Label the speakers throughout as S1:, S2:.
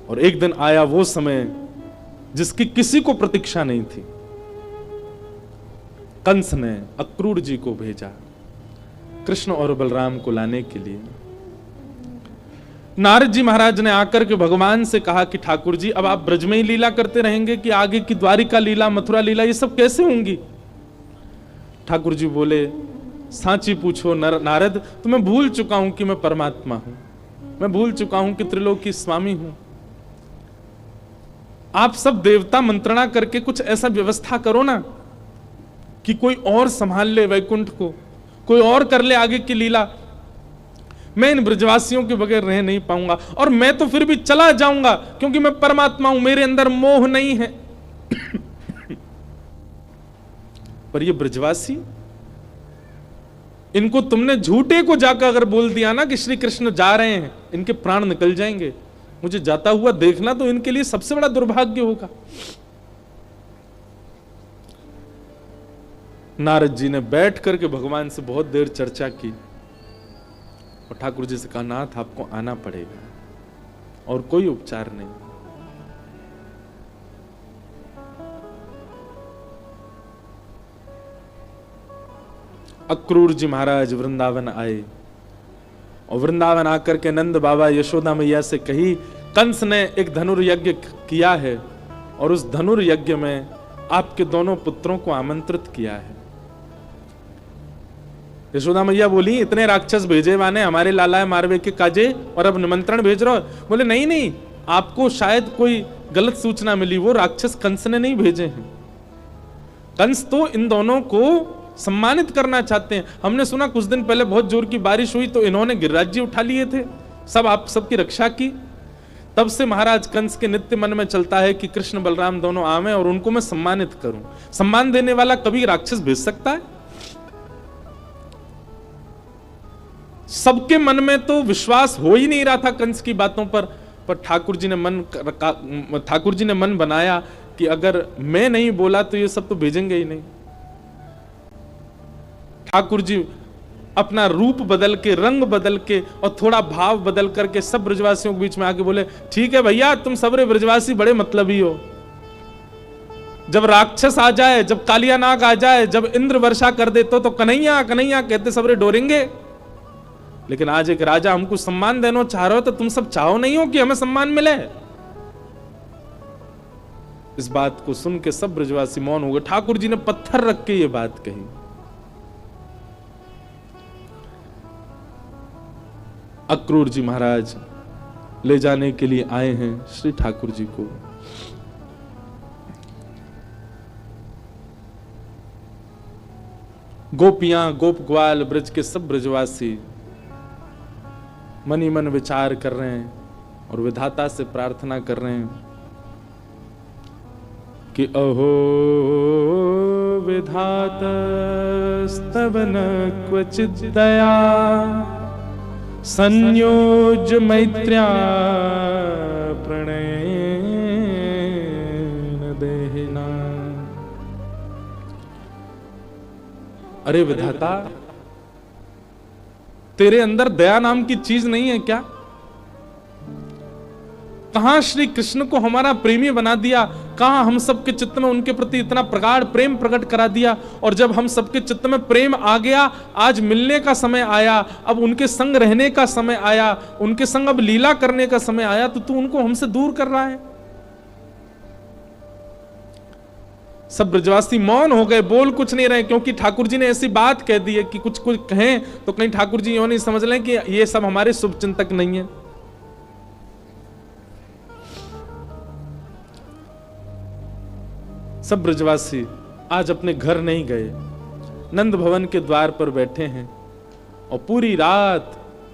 S1: और एक दिन आया वो समय जिसकी किसी को प्रतीक्षा नहीं थी। कंस ने अक्रूर जी को भेजा कृष्ण और बलराम को लाने के लिए। नारद जी महाराज ने आकर के भगवान से कहा कि ठाकुर जी, अब आप ब्रज में ही लीला करते रहेंगे कि आगे की द्वारिका लीला, मथुरा लीला, ये सब कैसे होंगी? ठाकुर जी बोले, सांची पूछो नारद, तो मैं भूल चुका हूं कि मैं परमात्मा हूं, मैं भूल चुका हूं कि त्रिलोकी स्वामी हूं। आप सब देवता मंत्रणा करके कुछ ऐसा व्यवस्था करो ना कि कोई और संभाल ले वैकुंठ को, कोई और कर ले आगे की लीला। मैं इन ब्रजवासियों के बगैर रह नहीं पाऊंगा, और मैं तो फिर भी चला जाऊंगा क्योंकि मैं परमात्मा हूं, मेरे अंदर मोह नहीं है। पर ये ब्रजवासी, इनको तुमने झूठे को जाकर अगर बोल दिया ना कि श्री कृष्ण जा रहे हैं, इनके प्राण निकल जाएंगे। मुझे जाता हुआ देखना तो इनके लिए सबसे बड़ा दुर्भाग्य होगा। नारद जी ने बैठ करके भगवान से बहुत देर चर्चा की और ठाकुर जी से कहा, नाथ आपको आना पड़ेगा और कोई उपचार नहीं। अक्रूर जी महाराज वृंदावन आए और वृंदावन आकर के नंद बाबा यशोदा मैया से कही, कंस ने एक धनुर्यज्ञ किया है और उस धनुर्यज्ञ में आपके दोनों पुत्रों को आमंत्रित किया है। यशोदा मैया बोली, इतने राक्षस भेजे वाने हमारे लाला मारवे के काजे और अब निमंत्रण भेज रहे हो? बोले नहीं नहीं, आपको शायद कोई गलत सूचना मिली, वो राक्षस कंस ने नहीं भेजे हैं। कंस तो इन दोनों को सम्मानित करना चाहते हैं। हमने सुना कुछ दिन पहले बहुत जोर की बारिश हुई तो इन्होंने गिरिराज जी उठा लिए थे, सब आप सबकी रक्षा की। तब से महाराज कंस के नित्य मन में चलता है कि कृष्ण बलराम दोनों आवे और उनको मैं सम्मानित करूं। सम्मान देने वाला कभी राक्षस भेज सकता है? सबके मन में तो विश्वास हो ही नहीं रहा था कंस की बातों पर ठाकुर जी ने मन बनाया कि अगर मैं नहीं बोला तो ये सब तो भेजेंगे ही नहीं। ठाकुर जी अपना रूप बदल के, रंग बदल के और थोड़ा भाव बदल करके सब ब्रजवासियों के बीच में आके बोले, ठीक है भैया, तुम सबरे ब्रजवासी बड़े मतलबी हो। जब राक्षस आ जाए, जब कालिया नाग आ जाए, जब इंद्र वर्षा कर दे तो कन्हैया कन्हैया कहते सबरे डोरेंगे। लेकिन आज एक राजा हमको सम्मान देना चाह रहे हो तो तुम सब चाहो नहीं हो कि हमें सम्मान मिले? इस बात को सुन के सब ब्रजवासी मौन हो गए। ठाकुर जी ने पत्थर रख के ये बात कही। अक्रूर जी महाराज ले जाने के लिए आए हैं श्री ठाकुर जी को। गोपियां, गोप ग्वाल, ब्रज के सब ब्रजवासी मन ही मन विचार कर रहे हैं और विधाता से प्रार्थना कर रहे हैं कि अहो विधातस्तव न क्वचित् दया संयोज्य मैत्र्या प्रणयेन देहिना। अरे विधाता, तेरे अंदर दया नाम की चीज नहीं है क्या? कहां श्री कृष्ण को हमारा प्रेमी बना दिया, कहां हम सबके चित्त में उनके प्रति इतना प्रगाढ़ प्रेम प्रकट करा दिया। और जब हम सबके चित्त में प्रेम आ गया, आज मिलने का समय आया, अब उनके संग रहने का समय आया, उनके संग अब लीला करने का समय आया, तो तू उनको हमसे दूर कर रहा है। सब ब्रजवासी मौन हो गए, बोल कुछ नहीं रहे, क्योंकि ठाकुर जी ने ऐसी बात कह दी है कि कुछ कुछ कहें तो कहीं ठाकुर जी यूं नहीं समझ लें कि ये सब हमारे शुभ चिंतक नहीं है। सब ब्रजवासी आज अपने घर नहीं गए, नंद भवन के द्वार पर बैठे हैं और पूरी रात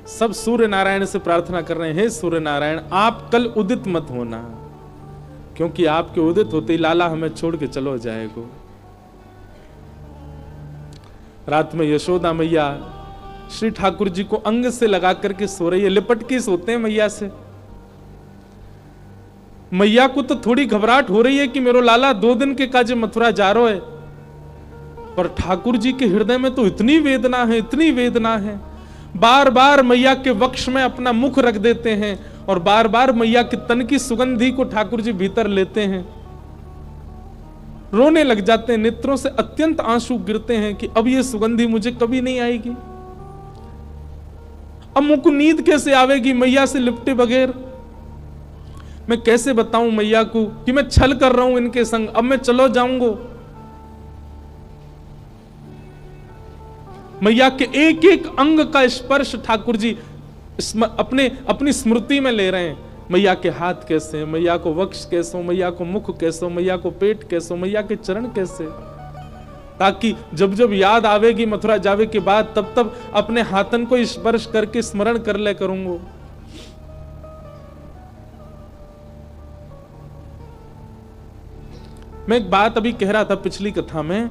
S1: सब सूर्य नारायण से प्रार्थना कर रहे हैं, हे सूर्य नारायण, आप कल उदित मत होना, क्योंकि आपके उदित होते ही लाला हमें छोड़ के चलो जाएगा। रात में यशोदा मैया श्री ठाकुर जी को अंग से लगा करके सो रही है, लिपट के सोते हैं मैया से। मैया को तो थोड़ी घबराहट हो रही है कि मेरो लाला 2 दिन के काजे मथुरा जा रहा है, पर ठाकुर जी के हृदय में तो इतनी वेदना है, इतनी वेदना है। बार बार मैया के वक्ष में अपना मुख रख देते हैं और बार बार मैया के तन की सुगंधी को ठाकुर जी भीतर लेते हैं, रोने लग जाते हैं, नेत्रों से अत्यंत आंसू गिरते हैं कि अब ये सुगंधी मुझे कभी नहीं आएगी, अब मुझको नींद कैसे आवेगी मैया से लिपटे बगैर, मैं कैसे बताऊं मैया को कि मैं छल कर रहा हूं इनके संग, अब मैं चलो जाऊंगा। मैया के एक एक अंग का स्पर्श ठाकुर जी अपनी स्मृति में ले रहे हैं। मैया के हाथ कैसे हैं, मैया को वक्ष कैसे हो, मैया को मुख कैसे हो, मैया को पेट कैसे हो, मैया के चरण कैसे, ताकि जब जब याद आवेगी मथुरा जावे के बाद तब तब अपने हाथन को स्पर्श करके स्मरण कर ले करूंगा। मैं एक बात अभी कह रहा था पिछली कथा में,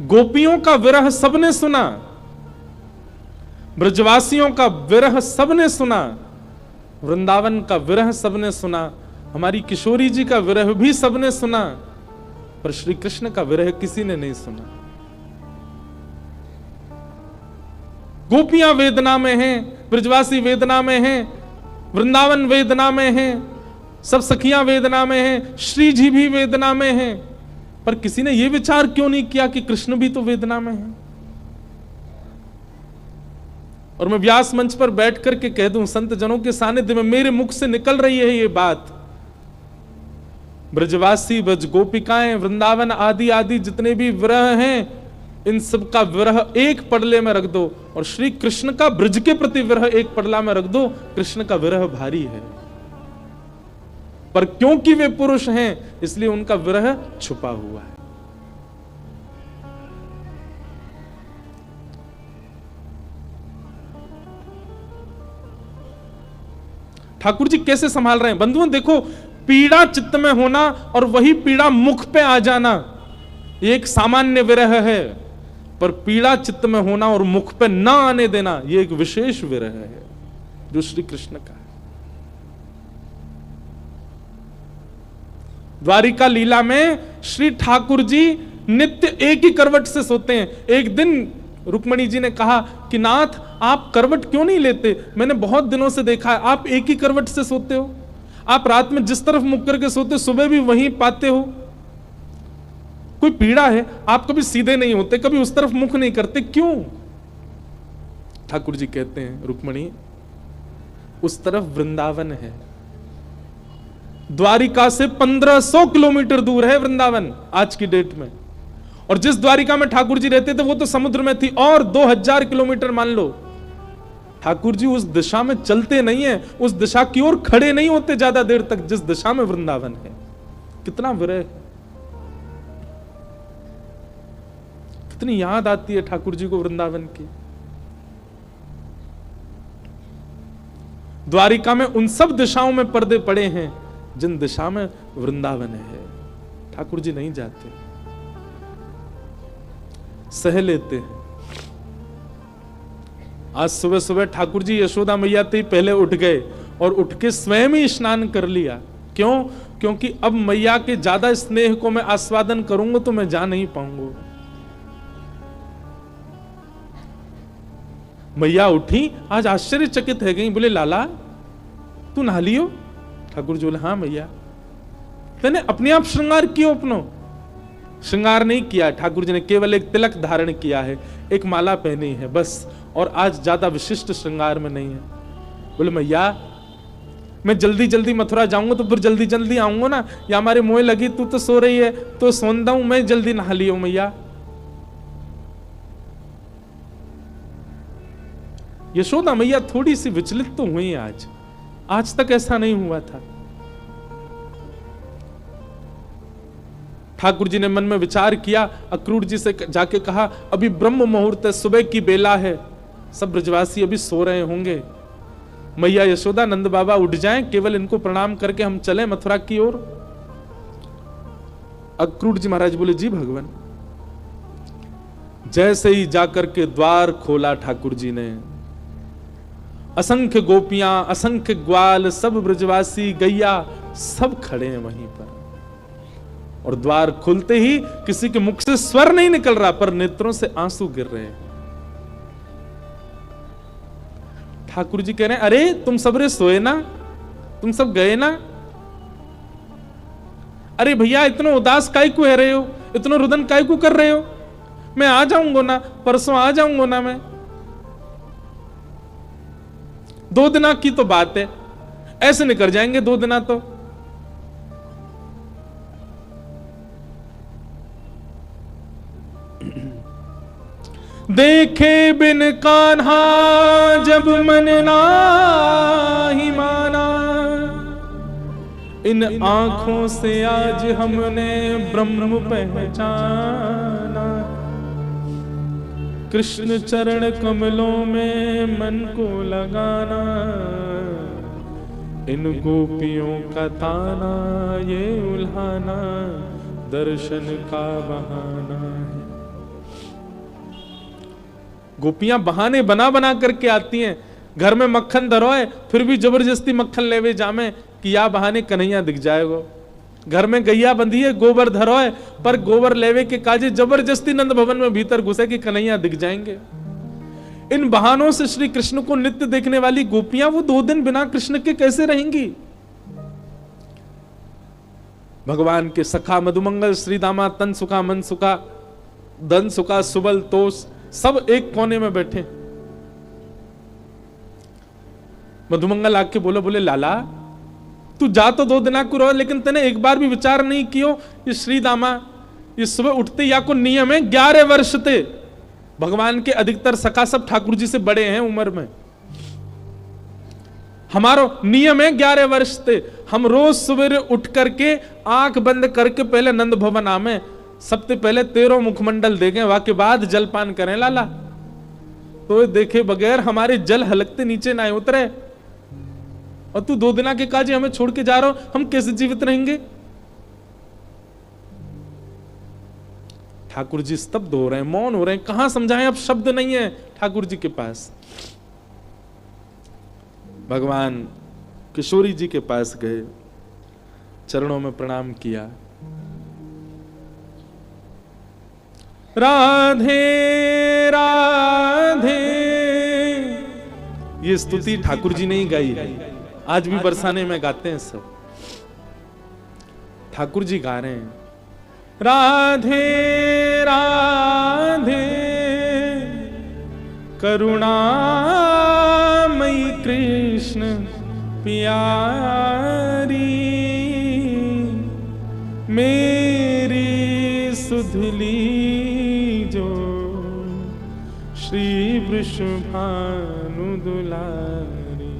S1: गोपियों का विरह सबने सुना, ब्रजवासियों का विरह सबने सुना, वृंदावन का विरह सबने सुना, हमारी किशोरी जी का विरह भी सबने सुना, पर श्री कृष्ण का विरह किसी ने नहीं सुना। गोपियां वेदना में हैं, ब्रजवासी वेदना में हैं, वृंदावन वेदना में हैं, सब सखियां वेदना में हैं, श्री जी भी वेदना में हैं, पर किसी ने यह विचार क्यों नहीं किया कि कृष्ण भी तो वेदना में है। और मैं व्यास मंच पर बैठ करके कह दूं, संत जनों के सानिध्य में मेरे मुख से निकल रही है ये बात, ब्रजवासी, ब्रज गोपिकाएं, वृंदावन आदि आदि जितने भी विरह हैं, इन सब का विरह एक पडले में रख दो और श्री कृष्ण का ब्रज के प्रति विरह एक पडला में रख दो, कृष्ण का विरह भारी है, पर क्योंकि वे पुरुष हैं इसलिए उनका विरह छुपा हुआ है। ठाकुर जी कैसे संभाल रहे हैं बंधुओं, देखो, पीड़ा चित्त में होना और वही पीड़ा मुख पे आ जाना ये एक सामान्य विरह है, पर पीड़ा चित्त में होना और मुख पे ना आने देना ये एक विशेष विरह है जो श्री कृष्ण का है। द्वारिका लीला में श्री ठाकुर जी नित्य एक ही करवट से सोते हैं। एक दिन रुक्मणी जी ने कहा कि नाथ आप करवट क्यों नहीं लेते, मैंने बहुत दिनों से देखा है आप एक ही करवट से सोते हो, आप रात में जिस तरफ मुख करके सोते सुबह भी वहीं पाते हो, कोई पीड़ा है, आप कभी सीधे नहीं होते, कभी उस तरफ मुख नहीं करते, क्यों? ठाकुर जी कहते हैं रुक्मणी उस तरफ वृंदावन है, द्वारिका से 1500 किलोमीटर दूर है वृंदावन आज की डेट में, और जिस द्वारिका में ठाकुर जी रहते थे वो तो समुद्र में थी, और 2000 किलोमीटर मान लो। ठाकुर जी उस दिशा में चलते नहीं है, उस दिशा की ओर खड़े नहीं होते ज्यादा देर तक जिस दिशा में वृंदावन है। कितना विरह है, कितनी याद आती है ठाकुर जी को वृंदावन की। द्वारिका में उन सब दिशाओं में पर्दे पड़े हैं जिन दिशा में वृंदावन है, ठाकुर जी नहीं जाते, सह लेते हैं। आज सुबह सुबह ठाकुर जी यशोदा मैया से पहले उठ गए और उठ के स्वयं ही स्नान कर लिया। क्यों? क्योंकि अब मैया के ज्यादा स्नेह को मैं आस्वादन करूंगा तो मैं जा नहीं पाऊंगा। मैया उठी, आज आश्चर्यचकित है गई, बोले लाला तू नहा लियो? ठाकुर जी बोले हाँ मैया। मैंने अपने आप श्रृंगार किया, अपनो श्रृंगार नहीं किया, ठाकुर जी ने केवल एक तिलक धारण किया है, एक माला पहनी है बस, और आज ज्यादा विशिष्ट श्रृंगार में नहीं है। बोले मैया मैं जल्दी जल्दी मथुरा जाऊंगा तो फिर जल्दी जल्दी आऊंगा ना, या हमारे मोह लगी, तू तो सो रही है तो सोंदा हूं, मैं जल्दी नहा लियो मैया। यशोदा मैया थोड़ी सी विचलित तो हुई आज तक ऐसा नहीं हुआ था। ठाकुर जी ने मन में विचार किया, अक्रूर जी से जाके कहा अभी ब्रह्म मुहूर्त है, सुबह की बेला है, सब ब्रजवासी अभी सो रहे होंगे, मैया यशोदा नंद बाबा उठ जाएं, केवल इनको प्रणाम करके हम चलें मथुरा की ओर। अक्रूर जी महाराज बोले जी भगवान। जैसे ही जाकर के द्वार खोला ठाकुर जी ने, असंख्य गोपियां, असंख्य ग्वाल, सब ब्रजवासी, गैया सब खड़े हैं वहीं पर, और द्वार खुलते ही किसी के मुख से स्वर नहीं निकल रहा पर नेत्रों से आंसू गिर रहे हैं। ठाकुर जी कह रहे हैं, अरे तुम सबरे सोए ना, तुम सब गए ना? अरे भैया इतना उदास काहे को है रहे हो, इतना रुदन काहे को कर रहे हो? मैं आ जाऊंगा ना, परसों आ जाऊंगा ना मैं। 2 दिना की तो बात है, ऐसे निकल जाएंगे 2 दिना तो। देखे बिन कान्हा जब मन नाही माना, इन आंखों से आज हमने ब्रह्म पहचाना। कृष्ण चरण कमलों में मन को लगाना, इन गोपियों का ताना ये उल्हाना दर्शन का बहाना है। गोपियां बहाने बना बना करके आती हैं। घर में मक्खन धरो है, फिर भी जबरदस्ती मक्खन लेवे जामे कि या बहाने कन्हैया दिख जाएगो। घर में गैया बंधी है, गोबर धरो है, पर गोबर लेवे के काजे जबरदस्ती नंद भवन में भीतर घुसे कि कन्हैया दिख जाएंगे। इन बहानों से श्री कृष्ण को नित्य देखने वाली गोपियां वो 2 दिन बिना कृष्ण के कैसे रहेंगी? भगवान के सखा मधुमंगल, श्री दामा, तन सुखा, मन सुखा, धन सुखा, सुबल तोष, सब एक कोने में बैठे। मधुमंगल आके बोले लाला तू जा तो 2 दिना को रहो, लेकिन तने एक बार भी विचार नहीं कियो ये श्री दामा ये सुबह उठते या को नियम है 11 वर्ष थे। भगवान के अधिकतर सखा सब ठाकुर जी से बड़े हैं उम्र में। हमारो नियम है 11 वर्ष थे। हम रोज सवेरे उठ करके आंख बंद करके पहले नंद भवन आमे, सबसे पहले 13 मुखमंडल देखें, वाके बाद जलपान करें लाला। तो देखे बगैर हमारे जल हलकते नीचे ना उतरे, और तू 2 दिना के काजे हमें छोड़ के जा रहा हो, हम कैसे जीवित रहेंगे? ठाकुर जी स्तब्ध हो रहे हैं, मौन हो रहे हैं, कहां समझाएं, अब शब्द नहीं है ठाकुर जी के पास। भगवान किशोरी जी के पास गए, चरणों में प्रणाम किया। राधे राधे, ये स्तुति ठाकुर जी ने ही गाई है, आज भी बरसाने में गाते हैं सब। ठाकुर जी गा रहे हैं राधे राधे करुणामयी कृष्ण प्यारी, मेरी सुधली जो श्री वृषभानु दुलारी,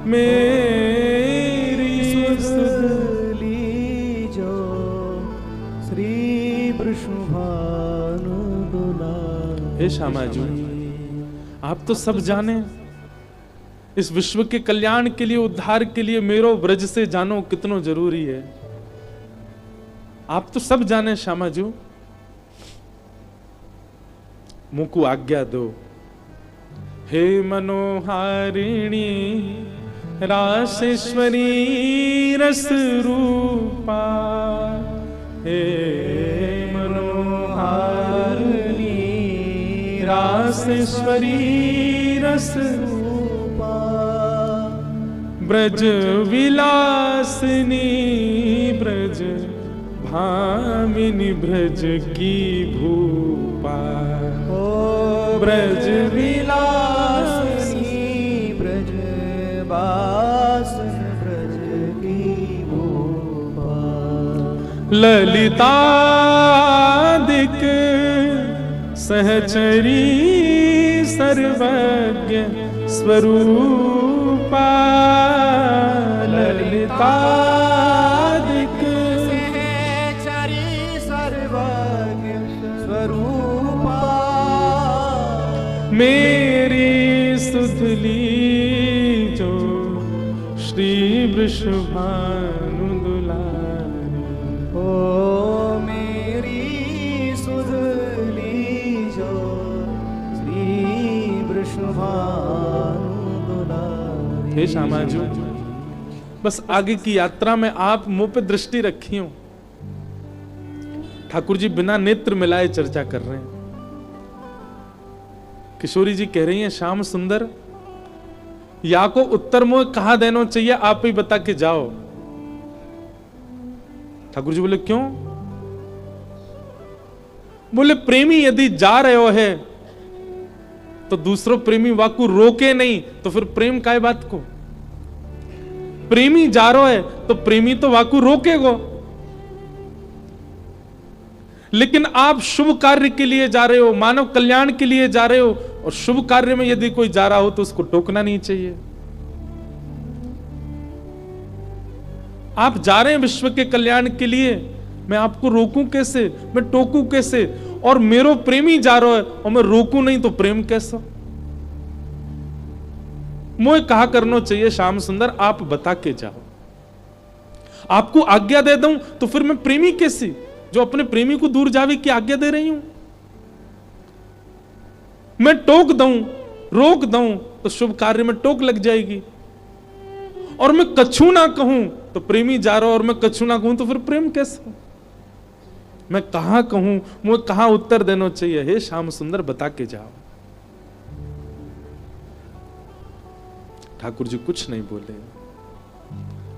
S1: मेरी
S2: सुधली जो श्री वृषभानु दुलारी।
S1: हे श्यामा जी, आप तो सब जाने, इस विश्व के कल्याण के लिए, उद्धार के लिए मेरो ब्रज से जानो कितनो जरूरी है। आप तो सब जाने श्यामा जी, मुझको आज्ञा दो। हे मनोहारिणी रासेश्वरी रस रूपा, हे मनोहारिणी रासेश्वरी रस रूपा, ब्रज विलासिनी ब्रज भामिनी ब्रज की भूपा,
S2: ओ
S1: ब्रज
S2: विलासिनी ब्रज बासन ब्रज की भूपा,
S1: ललितादिक सहचरी सर्वज्ञ स्वरूपा, ललितादिक
S2: सहचरी सर्वज्ञ स्वरूपा,
S1: मेरी सुधली जो श्री वृषभानु दुलारी,
S2: ओ मेरी सुधली जो श्री वृषभानु दुलारी।
S1: हे श्यामा जी, बस आगे की यात्रा में आप मुंह पे दृष्टि रखी हो। ठाकुर जी बिना नेत्र मिलाए चर्चा कर रहे हैं। किशोरी जी कह रही हैं, श्याम सुंदर या को उत्तर मोह कहां देना चाहिए, आप ही बता के जाओ। ठाकुर जी बोले क्यों? बोले प्रेमी यदि जा रहे हो है तो दूसरों प्रेमी वाकू रोके नहीं, तो फिर प्रेम काय बात को? प्रेमी जा रहा है तो प्रेमी तो वाकू रोकेगो, लेकिन आप शुभ कार्य के लिए जा रहे हो, मानव कल्याण के लिए जा रहे हो, और शुभ कार्य में यदि कोई जा रहा हो तो उसको टोकना नहीं चाहिए। आप जा रहे हैं विश्व के कल्याण के लिए, मैं आपको रोकूं कैसे, मैं टोकूं कैसे? और मेरो प्रेमी जा रहा है और मैं रोकूं नहीं तो प्रेम कैसा? मुझे कहा करना चाहिए श्याम सुंदर आप बता के जाओ। आपको आज्ञा दे दूं तो फिर मैं प्रेमी कैसी, जो अपने प्रेमी को दूर जावे की आज्ञा दे रही हूं? मैं टोक दूं, रोक दूं तो शुभ कार्य में टोक लग जाएगी, और मैं कछु ना कहूं तो प्रेमी जा रहा और मैं कछु ना कहूं तो फिर प्रेम कैसा? मैं कहां कहूं, मुझे कहां उत्तर देना चाहिए? हे श्याम सुंदर बता के जाओ। ठाकुर जी कुछ नहीं बोले,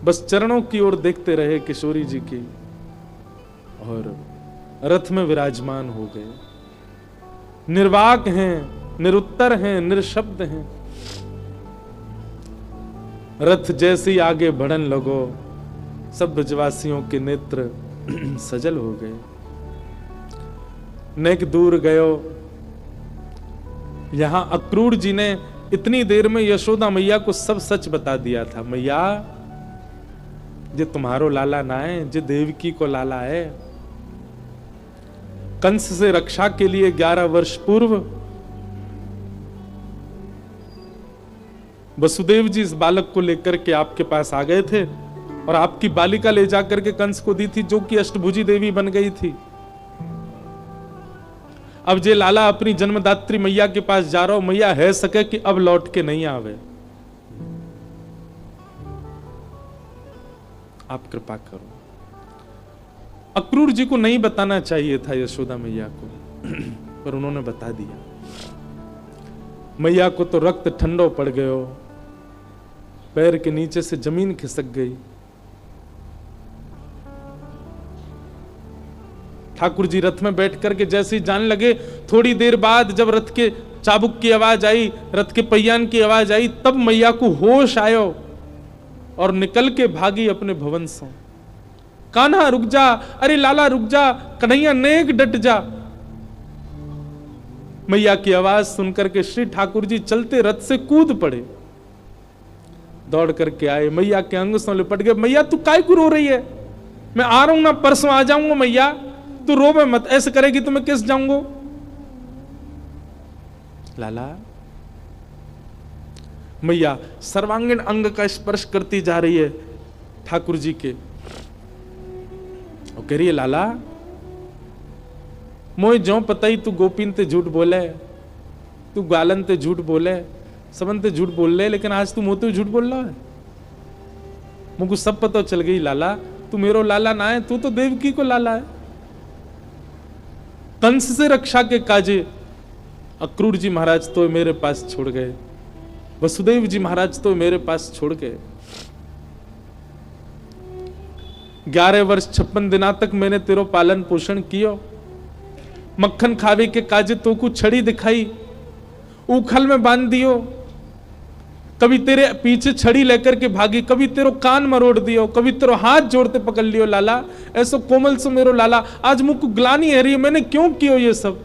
S1: बस चरणों की ओर देखते रहे किशोरी जी की, और रथ में विराजमान हो गए। निर्वाक हैं, निरुत्तर हैं, निरशब्द हैं। रथ जैसे ही आगे बढ़न लगो, सब ब्रजवासियों के नेत्र सजल हो गए। नेक दूर गयो। यहां अक्रूर जी ने इतनी देर में यशोदा मैया को सब सच बता दिया था। मैया जे तुम्हारो लाला ना है, जे देवकी को लाला है। कंस से रक्षा के लिए 11 वर्ष पूर्व वसुदेव जी इस बालक को लेकर के आपके पास आ गए थे, और आपकी बालिका ले जाकर के कंस को दी थी, जो कि अष्टभुजी देवी बन गई थी। अब जे लाला अपनी जन्मदात्री मैया के पास जा रहा हो, मैया है सके कि अब लौट के नहीं आवे। आप कृपा करो। अक्रूर जी को नहीं बताना चाहिए था यशोदा मैया को, पर उन्होंने बता दिया। मैया को तो रक्त ठंडो पड़ गयो, पैर के नीचे से जमीन खिसक गई। ठाकुर जी रथ में बैठ करके जैसे ही जाने लगे, थोड़ी देर बाद जब रथ के चाबुक की आवाज आई, रथ के पहियान की आवाज आई, तब मैया को होश आयो और निकल के भागी अपने भवन से। कान्हा रुक जा, अरे लाला रुक जा, कन्हैया नेक डट जा। मैया की आवाज सुनकर के श्री ठाकुर जी चलते रथ से कूद पड़े, दौड़ करके आए, मैया के अंग से लिपट गए। मैया तू काय को रो रही है? मैं आ रहा हूं ना, परसों आ जाऊंगा। मैया तू रोवे मत, ऐसे करेगी तो मैं किस जाऊंगा? लाला। मैया सर्वांगीण अंग का स्पर्श करती जा रही है ठाकुर जी के, और कह रही है लाला मोय जो पता ही तू गोपीन ते झूठ बोले, तू गालन ते झूठ बोले, सबन ते झूठ बोल ले, लेकिन आज तू मोते झूठ बोल रहा है। मुझको सब पता चल गई लाला, तू मेरो लाला ना है, तू तो देवकी को लाला है। कंस से रक्षा के काजे अक्रूर जी महाराज तो मेरे पास छोड़ गए, वसुदेव जी महाराज तो मेरे पास छोड़ गए। 11 वर्ष 56 दिना तक मैंने तेरो पालन पोषण कियो, मक्खन खावे के काजे तो को छड़ी दिखाई, उखल में बांध दियो, कभी तेरे पीछे छड़ी लेकर के भागी, कभी तेरो कान मरोड़ दियो, कभी तेरो हाथ जोड़ते पकड़ लियो लाला। ऐसो कोमल सो मेरो लाला, आज मुझको ग्लानी है रही है, मैंने क्यों कियो ये सब?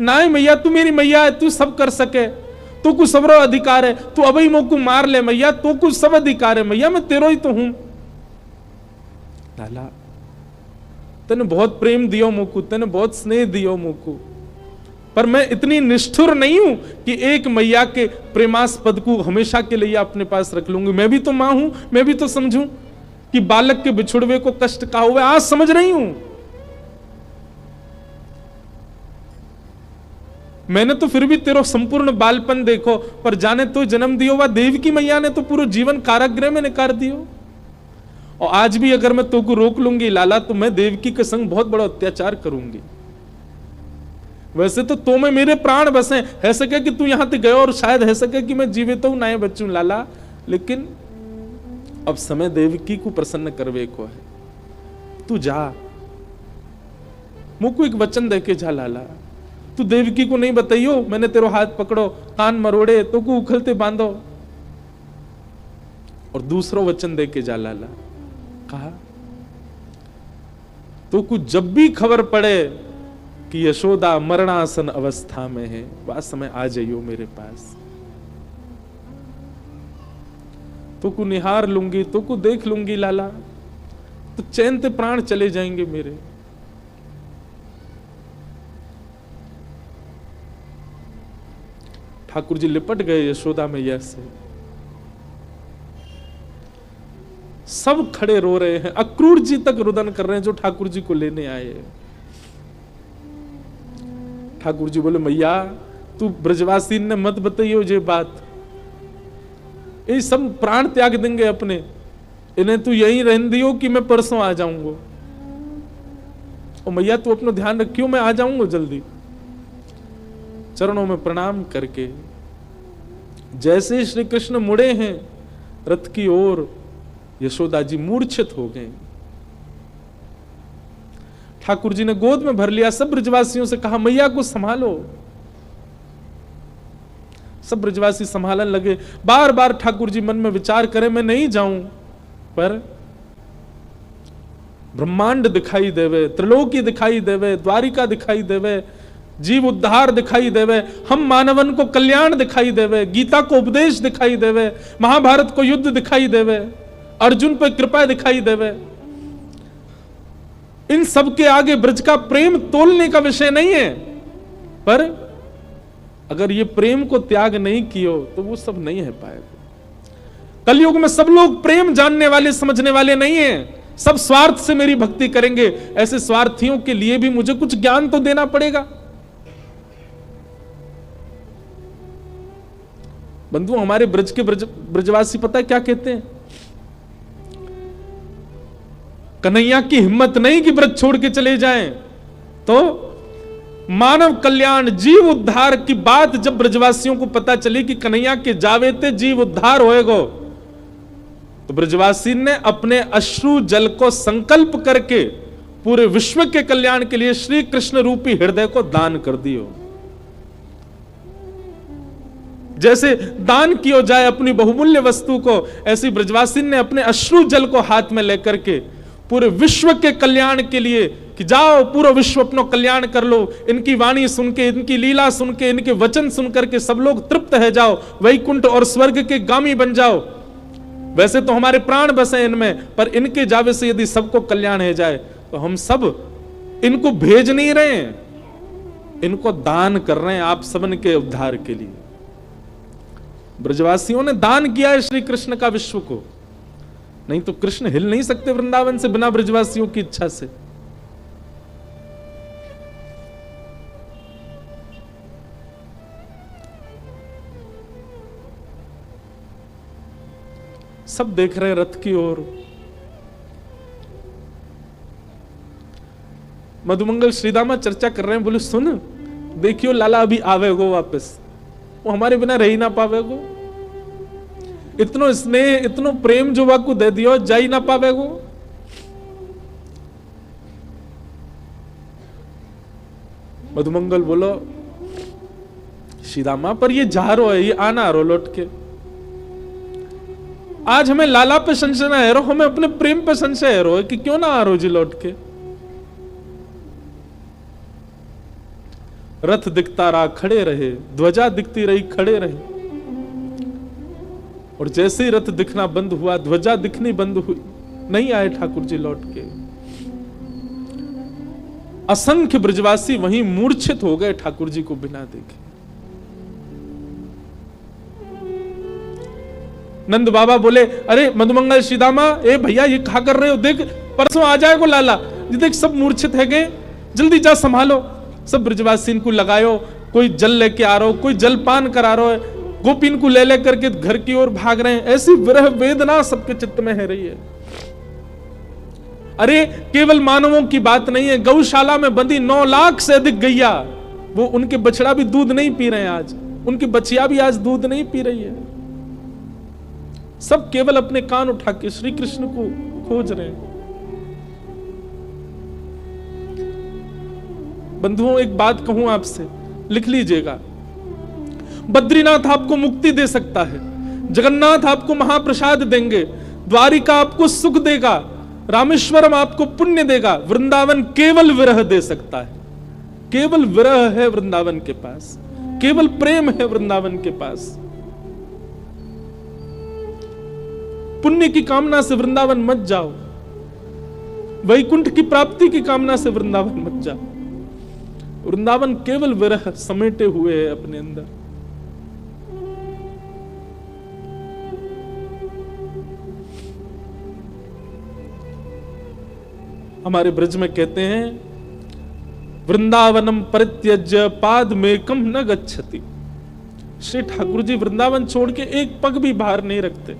S1: ना मैया तू मेरी मैया है, तू सब कर सके, तू को सबरो अधिकार है, तू अभी मुझको मार ले मैया, तू को सब अधिकार है मैया, मैं तेरो ही तो हूं। लाला तेने बहुत प्रेम दियो मुझको, तेने बहुत स्नेह दियो मुझको, पर मैं इतनी निष्ठुर नहीं हूं कि एक मैया के प्रेमास्पद को हमेशा के लिए अपने पास रख लूंगी। मैं भी तो मां हूं, मैं भी तो समझूं कि बालक के बिछुड़वे को कष्ट का हुआ, आज समझ रही हूं। मैंने तो फिर भी तेरो संपूर्ण बालपन देखो, पर जाने तो जन्म दियो वा देवकी मैया ने तो पूरा जीवन कारागृह में निकाल दियो। और आज भी अगर मैं तो को रोक लूंगी लाला, तो मैं देवकी के संग बहुत बड़ा अत्याचार करूंगी। वैसे तो में मेरे प्राण बसे, है सके कि तू यहां तक गयो और शायद है सके कि मैं जीवित हूं ना बच्चू लाला, लेकिन अब समय देवकी को प्रसन्न करवे को है, तू जा, मुझको एक वचन दे के जा लाला, तू देवकी को नहीं बताइयो मैंने तेरो हाथ पकड़ो, कान मरोड़े तो को उखलते बांधो, और दूसरो वचन दे के जा लाला। कहा तो को जब भी खबर पड़े कि यशोदा मरणासन अवस्था में है, वह समय आ जाइयो मेरे पास, तो को निहार लूंगी, तो को देख लूंगी लाला, तो चैन ते प्राण चले जाएंगे मेरे। ठाकुर जी लिपट गए यशोदा मैया से, सब खड़े रो रहे हैं, अक्रूर जी तक रुदन कर रहे हैं जो ठाकुर जी को लेने आए। ठाकुर जी बोले मैया तू ब्रजवासी ने मत बताइयो ये बात, ये सब प्राण त्याग देंगे अपने, इन्हें तू यहीं रहने दियो कि मैं परसों आ जाऊंगा। और मैया तू अपना ध्यान रखियो, मैं आ जाऊंगा जल्दी। चरणों में प्रणाम करके जैसे श्री कृष्ण मुड़े हैं रथ की ओर, यशोदा जी मूर्छित हो गए। ठाकुर जी ने गोद में भर लिया, सब ब्रजवासियों से कहा मैया को संभालो। सब ब्रजवासी संभालने लगे। बार बार ठाकुर जी मन में विचार करें मैं नहीं जाऊं, पर ब्रह्मांड दिखाई देवे, त्रिलोकी दिखाई देवे, द्वारिका दिखाई देवे, जीव उद्धार दिखाई देवे, हम मानवन को कल्याण दिखाई देवे, गीता को उपदेश दिखाई देवे, महाभारत को युद्ध दिखाई देवे, अर्जुन पर कृपा दिखाई देवे। इन सब के आगे ब्रज का प्रेम तोलने का विषय नहीं है, पर अगर ये प्रेम को त्याग नहीं कियो तो वो सब नहीं है पाएगा। कलयुग में सब लोग प्रेम जानने वाले समझने वाले नहीं हैं, सब स्वार्थ से मेरी भक्ति करेंगे। ऐसे स्वार्थियों के लिए भी मुझे कुछ ज्ञान तो देना पड़ेगा। बंधु हमारे ब्रज के ब्रजवासी पता है क्या कहते हैं? कन्हैया की हिम्मत नहीं कि ब्रज छोड़ के चले जाएं, तो मानव कल्याण जीव उद्धार की बात जब ब्रजवासियों को पता चली कि कन्हैया के जावे ते जीव उद्धार होएगो, तो ब्रजवासी ने अपने अश्रु जल को संकल्प करके पूरे विश्व के कल्याण के लिए श्री कृष्ण रूपी हृदय को दान कर दियो। जैसे दान किया जाए अपनी बहुमूल्य वस्तु को, ऐसी ब्रजवासी ने अपने अश्रु जल को हाथ में लेकर के पूरे विश्व के कल्याण के लिए कि जाओ पूरा विश्व अपना कल्याण कर लो, इनकी वाणी सुन के, इनकी लीला सुन के, इनके वचन सुन करके सब लोग तृप्त है जाओ, वैकुंठ और स्वर्ग के गामी बन जाओ। वैसे तो हमारे प्राण बसे इनमें, पर इनके जावे से यदि सबको कल्याण है जाए तो हम सब इनको भेज नहीं रहे हैं, इनको दान कर रहे हैं आप सबन के उद्धार के लिए। ब्रजवासियों ने दान किया है श्री कृष्ण का विश्व को, नहीं तो कृष्ण हिल नहीं सकते वृंदावन से बिना ब्रजवासियों की इच्छा से। सब देख रहे हैं रथ की ओर। मधुमंगल श्रीदामा चर्चा कर रहे हैं, बोले सुन देखियो लाला अभी आवेगो वापस, वो हमारे बिना रह ही ना पावेगो, इतनो स्नेह इतनो प्रेम जो वाकू दे दियो जा ही ना पावेगो। मधुमंगल बोलो श्रीदामा पर ये जा रो है, ये आना रो लौट के, आज हमें लाला पे संशय ना है रो, हमें अपने प्रेम पे संशय है रो कि क्यों ना आ रो जी लौट के। रथ दिखता रहा खड़े रहे, ध्वजा दिखती रही खड़े रहे, और जैसे ही रथ दिखना बंद हुआ, ध्वजा दिखनी बंद हुई, नहीं आए ठाकुर जी लौट के। असंख्य ब्रजवासी वहीं मूर्छित हो गए ठाकुर जी को बिना देखे। नंद बाबा बोले अरे मधुमंगल श्रीदामा, ए भैया ये कहा कर रहे हो, देख परसों आ जाएगा लाला, ये देख सब मूर्छित है गए, जल्दी जा संभालो। सब ब्रजवासी इनको लगायो, कोई जल लेके आ रहा हो, कोई जलपान करा रहा है, गोपीन को ले ले करके घर की ओर भाग रहे हैं। ऐसी विरह वेदना सबके चित्त में है रही है। अरे केवल मानवों की बात नहीं है, गौशाला में बंधी 9 लाख से अधिक गैया वो उनके बछड़ा भी दूध नहीं पी रहे हैं आज, उनकी बछिया भी आज दूध नहीं पी रही है। सब केवल अपने कान उठा के श्री कृष्ण को खोज रहे हैं। बंधुओं, एक बात कहूं आपसे, लिख लीजिएगा। बद्रीनाथ आपको मुक्ति दे सकता है, जगन्नाथ आपको महाप्रसाद देंगे, द्वारिका आपको सुख देगा, रामेश्वरम आपको पुण्य देगा, वृंदावन केवल विरह दे सकता है। केवल विरह है वृंदावन के पास, केवल प्रेम है वृंदावन के पास। पुण्य की कामना से वृंदावन मत जाओ, वैकुंठ की प्राप्ति की कामना से वृंदावन मत जाओ। वृंदावन केवल विरह समेटे हुए है अपने अंदर। हमारे ब्रज में कहते हैं, वृंदावनम परित्यज्य पादमेकम न गच्छति। श्री ठाकुर जी वृंदावन छोड़ के एक पग भी बाहर नहीं रखते।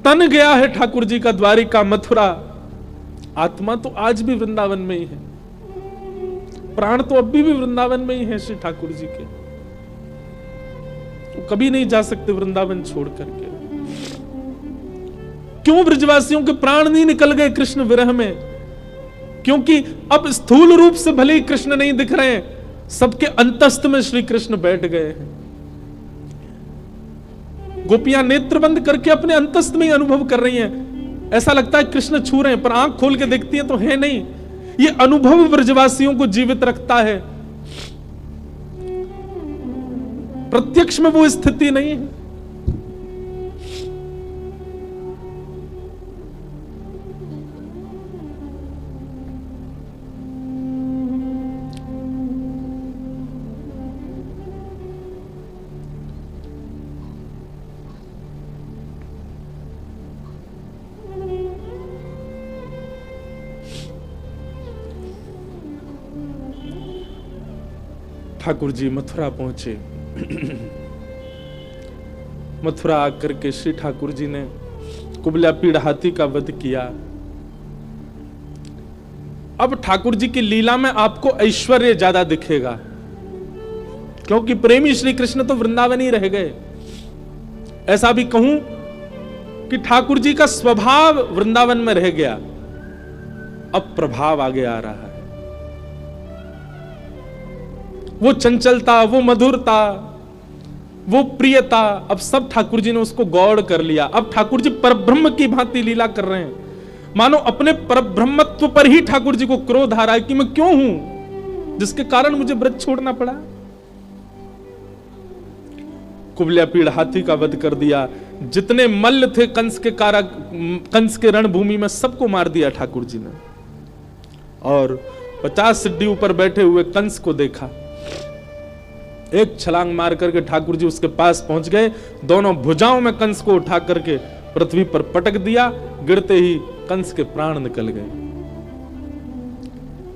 S1: तन गया है ठाकुर जी का द्वारिका मथुरा, आत्मा तो आज भी वृंदावन में ही है, प्राण तो अभी भी वृंदावन में ही है श्री ठाकुर जी के। वो कभी नहीं जा सकते वृंदावन छोड़ करके। क्यों ब्रजवासियों के प्राण नहीं निकल गए कृष्ण विरह में? क्योंकि अब स्थूल रूप से भले ही कृष्ण नहीं दिख रहे हैं, सबके अंतस्थ में श्री कृष्ण बैठ गए हैं। गोपियां नेत्र बंद करके अपने अंतस्थ में ही अनुभव कर रही हैं। ऐसा लगता है कृष्ण छू रहे हैं, पर आंख खोल के देखती हैं तो है नहीं। ये अनुभव ब्रजवासियों को जीवित रखता है, प्रत्यक्ष में वो स्थिति नहीं है। ठाकुर जी मथुरा पहुंचे। मथुरा आकर के श्री ठाकुर जी ने कुबलापीड़ हाथी का वध किया। अब ठाकुर जी की लीला में आपको ऐश्वर्य ज्यादा दिखेगा, क्योंकि प्रेमी श्री कृष्ण तो वृंदावन ही रह गए। ऐसा भी कहूं कि ठाकुर जी का स्वभाव वृंदावन में रह गया, अब प्रभाव आगे आ रहा है। वो चंचलता, वो मधुरता, वो प्रियता, अब सब ठाकुर जी ने उसको गौड़ कर लिया। अब ठाकुर जी परब्रह्म की भांति लीला कर रहे हैं, मानो अपने परब्रह्मत्व पर ही ठाकुर जी को क्रोध आ रहा है कि मैं क्यों हूं जिसके कारण मुझे ब्रज छोड़ना पड़ा। कुबलापीड़ हाथी का वध कर दिया। जितने मल्ल थे कंस के रणभूमि में, सबको मार दिया ठाकुर जी ने। और 50 सिड्डी ऊपर बैठे हुए कंस को देखा। एक छलांग मार करके ठाकुर जी उसके पास पहुंच गए, दोनों भुजाओं में कंस को उठा करके पृथ्वी पर पटक दिया। गिरते ही कंस के प्राण निकल गए।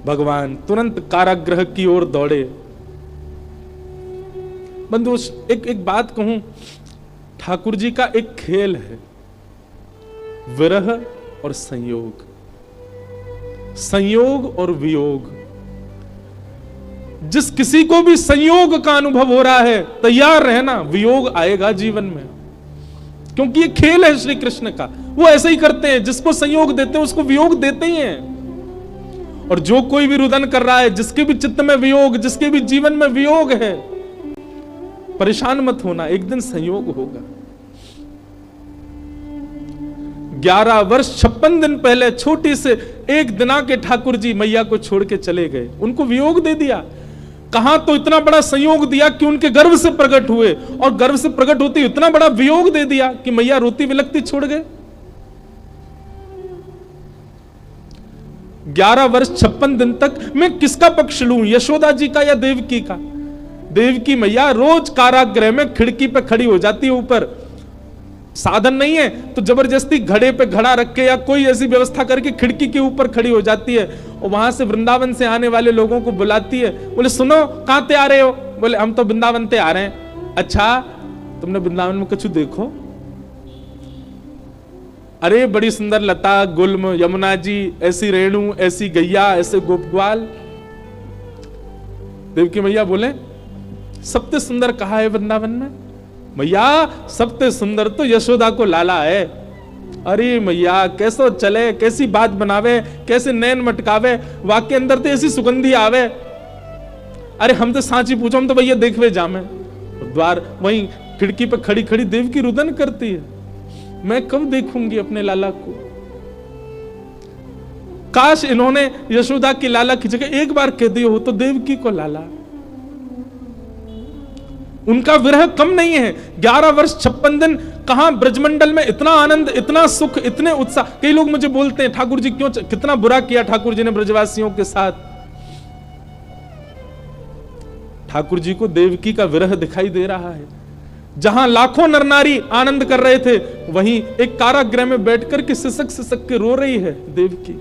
S1: भगवान तुरंत कारागृह की ओर दौड़े। बंधु, एक बात कहूं, ठाकुर जी का एक खेल है, विरह और संयोग, संयोग और वियोग। जिस किसी को भी संयोग का अनुभव हो रहा है, तैयार रहना, वियोग आएगा जीवन में, क्योंकि ये खेल है श्री कृष्ण का। वो ऐसे ही करते हैं, जिसको संयोग देते हैं उसको वियोग देते ही हैं। और जो कोई भी रुदन कर रहा है, जिसके भी चित्त में वियोग, जिसके भी जीवन में वियोग है, परेशान मत होना, एक दिन संयोग होगा। 11 वर्ष 56 दिन पहले छोटी से एक दिना के ठाकुर जी मैया को छोड़ के चले गए, उनको वियोग दे दिया। कहां तो इतना बड़ा संयोग दिया कि उनके गर्भ से प्रकट हुए, और गर्भ से प्रकट होते इतना बड़ा वियोग दे दिया कि मैया रोती विलकती छोड़ गए। 11 वर्ष 56 दिन तक मैं किसका पक्ष लूं, यशोदा जी का या देवकी का? देवकी मैया रोज कारागृह में खिड़की पे खड़ी हो जाती है, ऊपर साधन नहीं है तो जबरदस्ती घड़े पे घड़ा रख के या कोई ऐसी व्यवस्था करके खिड़की के ऊपर खड़ी हो जाती है, और वहां से वृंदावन से आने वाले लोगों को बुलाती है। बोले सुनो, कहां ते आ रहे हो? बोले हम तो वृंदावन ते आ रहे हैं। अच्छा, तुमने वृंदावन में कुछ देखो? अरे बड़ी सुंदर लता गुल्म यमुना जी, ऐसी रेणु, ऐसी गैया, ऐसे गोपग्वाल। देवकी मैया बोले सबसे सुंदर कहा है वृंदावन में? मैया सबसे सुंदर तो यशोदा को लाला है। अरे मैया कैसो चले, कैसी बात बनावे, कैसे नैन मटकावे, वाक्य अंदर तो ऐसी सुगंधी आवे। अरे हम तो सांची पूछो, हम तो भैया देखवे जामे। द्वार वहीं खिड़की पे खड़ी खड़ी देवकी रुदन करती है, मैं कब देखूंगी अपने लाला को। काश इन्होंने यशोदा की लाला की जगह एक बार कह दिया हो तो देवकी को लाला। उनका विरह कम नहीं है। 11 वर्ष 56 दिन कहां ब्रजमंडल में इतना आनंद, इतना सुख, इतने उत्साह। कई लोग मुझे बोलते हैं ठाकुर जी क्यों, कितना बुरा किया ठाकुर जी ने ब्रजवासियों के साथ। ठाकुर जी को देवकी का विरह दिखाई दे रहा है। जहां लाखों नर नारी आनंद कर रहे थे, वहीं एक कारागृह में बैठकर के सिसक सिसक के रो रही है देवकी।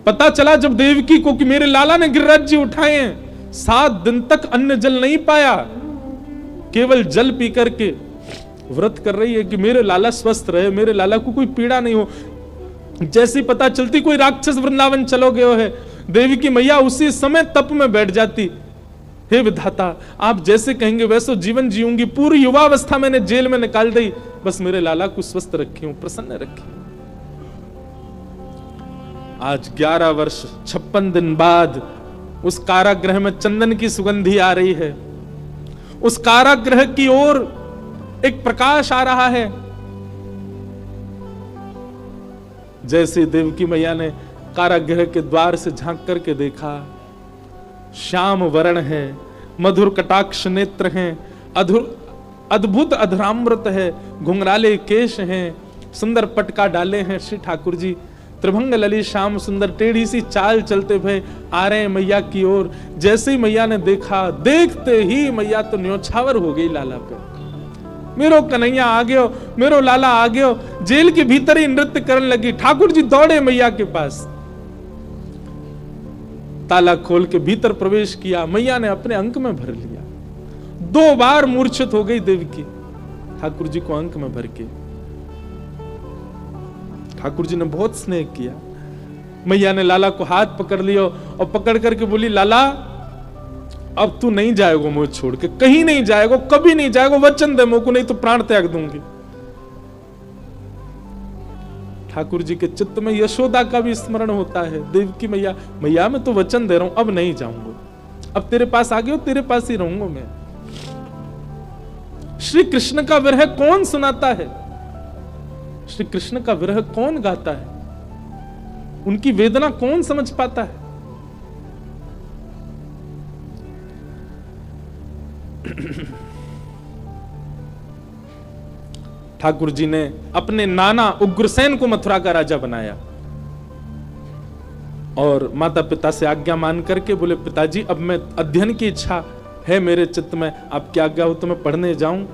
S1: पता चला जब देवकी को कि मेरे लाला ने गिरिराज जी उठाए हैं, 7 दिन तक अन्न जल नहीं पाया, केवल जल पी करके व्रत कर रही है कि मेरे लाला स्वस्थ रहे, मेरे लाला को कोई पीड़ा नहीं हो। जैसी पता चलती कोई राक्षस वृंदावन चलो गयो है, देवी की मैया उसी समय तप में बैठ जाती। हे विधाता, आप जैसे कहेंगे वैसे जीवन जीऊंगी, पूरी युवावस्था मैंने जेल में निकाल दी, बस मेरे लाला को स्वस्थ रखी हूं, प्रसन्न रखी। आज 11 वर्ष 56 दिन बाद उस कारागृह में चंदन की सुगंधी आ रही है। उस कारागृह की ओर एक प्रकाश आ रहा है। जैसे देवकी मैया ने कारागृह के द्वार से झांक करके देखा, श्याम वर्ण है, मधुर कटाक्ष नेत्र हैं, अद्भुत अधरामृत है, घुंघराले केश हैं, सुंदर पटका डाले हैं श्री ठाकुर जी, त्रिभंग ललित श्याम सुंदर, टेढ़ी सी चाल चलते हुए आ रहे हैं मैया की ओर। जैसे ही मैया ने देखा, देखते ही मैया तो न्योछावर हो गई लाला पे। मेरो कन्हैया आ गयो, मेरो लाला आ गयो। जेल के भीतर ही नृत्य करने लगी। ठाकुर जी दौड़े मैया के पास, ताला खोल के भीतर प्रवेश किया, मैया ने अपने अंक में भर लिया। 2 बार मूर्छित हो गई देवकी ठाकुर जी को अंक में भर के। ठाकुर जी ने बहुत स्नेह किया। मैया ने लाला को हाथ पकड़ लिया और पकड़ करके बोली, लाला अब तू नहीं जाएगा मुझे छोड़ के, कहीं नहीं जाएगा, कभी नहीं जाएगा, वचन दे मुझको, नहीं तो प्राण त्याग दूंगी। ठाकुर जी के चित्त में यशोदा का भी स्मरण होता है। देवकी मैया, मैया मैं तो वचन दे रहा हूं, अब नहीं जाऊंगा, अब तेरे पास आ गया, तेरे पास ही रहूंगा मैं। श्री कृष्ण का विरह कौन सुनाता है? श्री कृष्ण का विरह कौन गाता है? उनकी वेदना कौन समझ पाता है? ठाकुर जी ने अपने नाना उग्रसेन को मथुरा का राजा बनाया और माता पिता से आज्ञा मान करके बोले, पिताजी अब मैं अध्ययन की इच्छा है मेरे चित्त में, आपकी आज्ञा हो तो मैं पढ़ने जाऊं।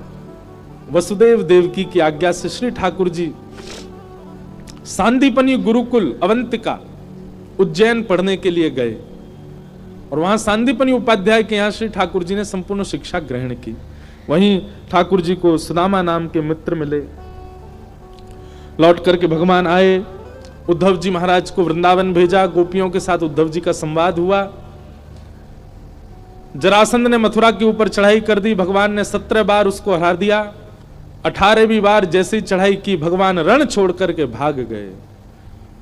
S1: वसुदेव देवकी की आज्ञा से श्री ठाकुर जी सांदीपनी गुरुकुल अवंतिका उज्जैन पढ़ने के लिए गए और वहां सांदीपनी उपाध्याय के यहां श्री ठाकुर जी ने संपूर्ण शिक्षा ग्रहण की। वहीं ठाकुर जी को सुदामा नाम के मित्र मिले। लौट करके भगवान आए, उद्धव जी महाराज को वृंदावन भेजा, गोपियों के साथ उद्धव जी का संवाद हुआ। जरासंध ने मथुरा के ऊपर चढ़ाई कर दी, भगवान ने 17 बार उसको हरा दिया। 18वीं बार जैसे ही चढ़ाई की, भगवान रण छोड़ करके भाग गए।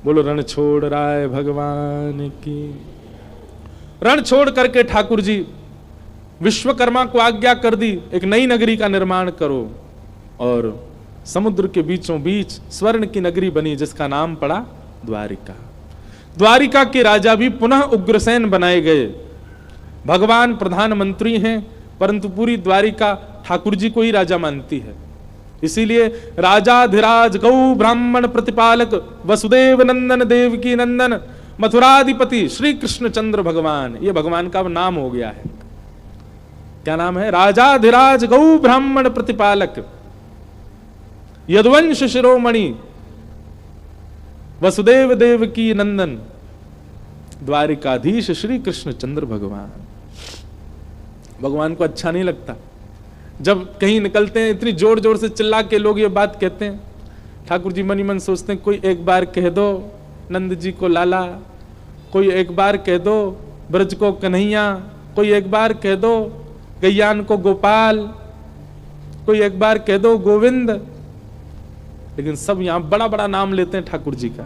S1: बोलो रण छोड़ राय भगवान की। रण छोड़ करके ठाकुर जी विश्वकर्मा को आज्ञा कर दी, एक नई नगरी का निर्माण करो, और समुद्र के बीचों बीच स्वर्ण की नगरी बनी जिसका नाम पड़ा द्वारिका। द्वारिका के राजा भी पुनः उग्रसेन बनाए गए। भगवान प्रधानमंत्री हैं, परंतु पूरी द्वारिका ठाकुर जी को ही राजा मानती है। इसीलिए राजाधिराज गौ ब्राह्मण प्रतिपालक वसुदेव नंदन देवकी नंदन मथुराधिपति श्री कृष्णचंद्र भगवान, ये भगवान का नाम हो गया है। क्या नाम है? राजाधिराज गौ ब्राह्मण प्रतिपालक यदुवंश शिरोमणि वसुदेव देवकी नंदन द्वारिकाधीश श्री कृष्णचंद्र भगवान। भगवान को अच्छा नहीं लगता जब कहीं निकलते हैं इतनी जोर जोर से चिल्ला के लोग ये बात कहते हैं, ठाकुर जी मन ही मन सोचते हैं कोई एक बार कह दो नंद जी को लाला, कोई एक बार कह दो ब्रज को कन्हैया, कोई एक बार कह दो गैयान को गोपाल, कोई एक बार कह दो गोविंद। लेकिन सब यहां बड़ा बड़ा नाम लेते हैं ठाकुर जी का।